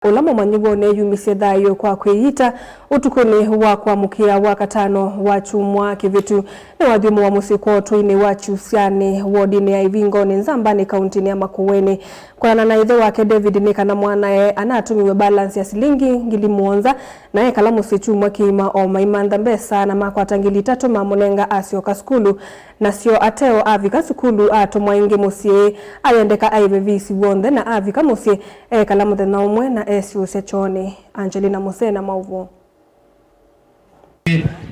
Ula Mumanyiw'A uneeyumisye thayu kwa kwiyita utukuni wa kuamukia Wakataano wa kyumwa kivitu niwathyumuwa musyi kwa utuini wa Kyusyani wardini ya Ivingoni Nzambani kauntini ya Makueni. Kwianana ithe wake David ni kana mwanae anatumiwe balance ya silingi 7,000 naye kala musyi kyumwa kiima o maimantha mbesa na makwata 3,000 mamunenga asyoka sukulu nasyo ateo avika sukulu Atumwa ingi musyi ayendeka aive visi wonthe na avika musyi kala muthenya umwe na esiusya choni. Angelina Musena mauvo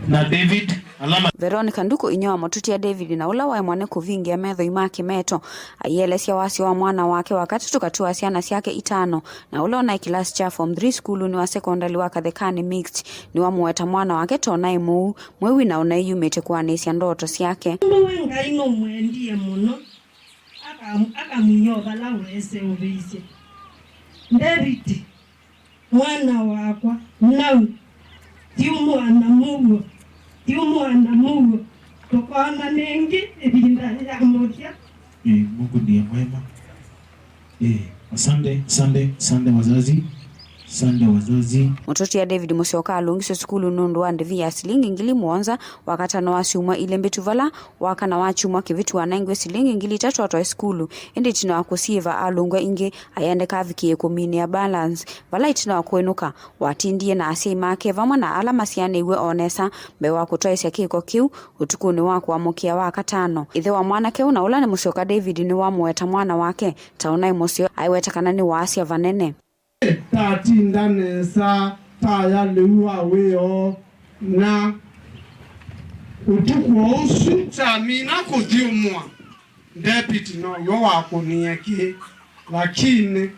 na David alama Veronica nduko inyoa motutia David na ula wa mwane kuvingia metho imaki meto ayelesya wasi wa mwana wake wakati tukatua siana siake 5 na ula na kilasi cha form 3 sukulu ni wa sekondali wa Kathekani mixed ni wa mueta mwana wake tonai mwewi na uneyuwaiye kuanisya ndoto siake wenga ino mwendie muno akamunyoba la wese ubisye David mwana wakwa nau Kuthyumuw'A tukona nengi ebinda ya moja. Mungu ndiye mwema. Asante wazazi. Mutoti ya David Musyoka alungisyo sukulu nundu wa ndivi ya silingi 7,000 Wakataano wasyumwa ile mbitu vala wakana wachumwa kivitu wanangwe silingi 3,000 atwa sukulu indi tina wakusiva alungwa ingi ayandeka avikie kumini ya balance vala itina wakwenuka watindie na asya imake vamwa na alama siane iwe onesa mbe wakutoesya kiko kiu utukuni wa kuamukia Wakataano. Ithe wa mwana keu na ula ni Musyoka David ni wa mueta mwana wake taunai musyo aiwetakana ni waasya vanene tatindanesa taya lewa weo na utukwa usu chamina Kuthyumuw'A deputy no yo wakunieki lakini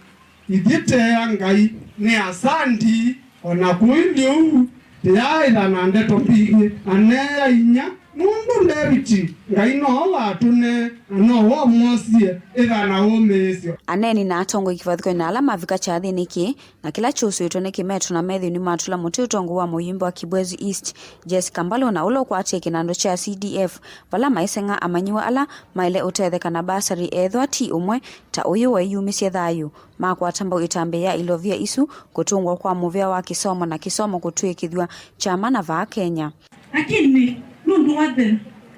idite yangai ni asandi ona kuindio yaira na ndeto pigi aneya inya mundu deputy ngai no watune no wo musyi ithe na umesyo aneni na atongo ikivathiko na alama vika cha thiniki na kila chusu itoneki metro na methi ni matula muti utongo wa muyimbo wa Kibwezi East Jessica Mbalo na ulo kwa ate kinando cha CDF vala maisenga amanyiwa ala maile utetheka na basari ethwa ti umwe ta Uneyuwaiye thayu makwatamba itambe ya ilovia isu kutungwa kwa muvea wa kisomo na kisomo kutwikithwa chama na va Kenya lakini nundu wa the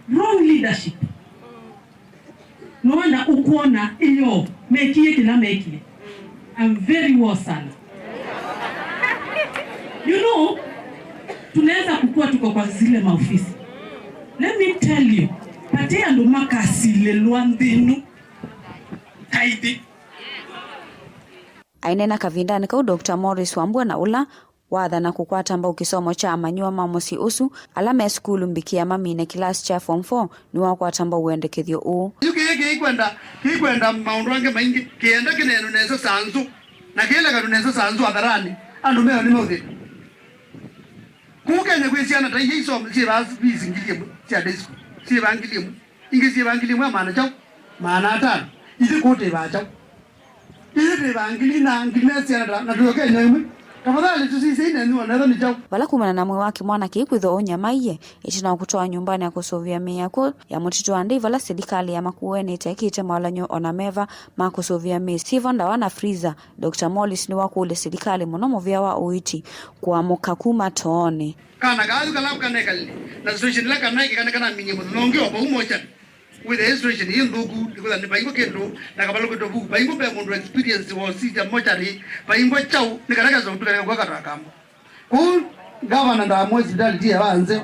wrong leadership Noana ukuona iyo mekie kila mekie. I'm very well sana. You know, tunaweza kukua tuko kwa zile maofisi. Let me tell you, patea ndo makasile luandinu kaidi. Ainena kavindani kau Dr. Morris Wambua na ula watha na kukwata mbao kisomo cha amanyiwa musyi usu alama ya sukulu mbikia mamine kilasi cha form 4 ni wakwata mbao uendekethyo uu kikwenda maundu wange maingi kienda kinenu nesa sanzu na kile katu nesa sanzu atharani andu meo ni mauthi kukenya kwisiana ta ihe isomo chibasi bisi ngilimu chia disco chibangilimu ingi chibangilimu maana chao maana atano isi kote ba chao isi bangilina ngilesiana na tuyokenya imwe tafadhali tusisine ni wanadha ni chao vala kumana na mwe wake mwana kikwitho Uneyuwaiye itina kutoa nyumbani ya kusovia miyako ya mutito andi vala serikali ya Makueni itekite mawalanyo onameva makusovia sivo ndawana freezer Dr. Morris ni wakule serikali munomo vya wa uiti kuamuka kuma toone kana gazu kalamu kanekali na situation la kanaiki kana minye mudonge oba umoja with the situation in Ndugu because ni baingo kendo na kabalo ko dobu baingo be mundu experience was sija mochari baingo chau ni karaka zo tukana kwa karakamo ku governor nda mwezi dali dia banze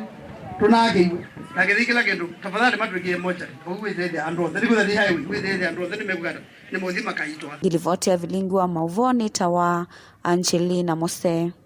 tunake na kidikila kendo tafadhali matweke mochari kwa the ando ndiko the highway with the ando ndiko mekukata ni mozima kaitwa gilivote ya vilingi wa mauvoni tawa Angelina Musyoka.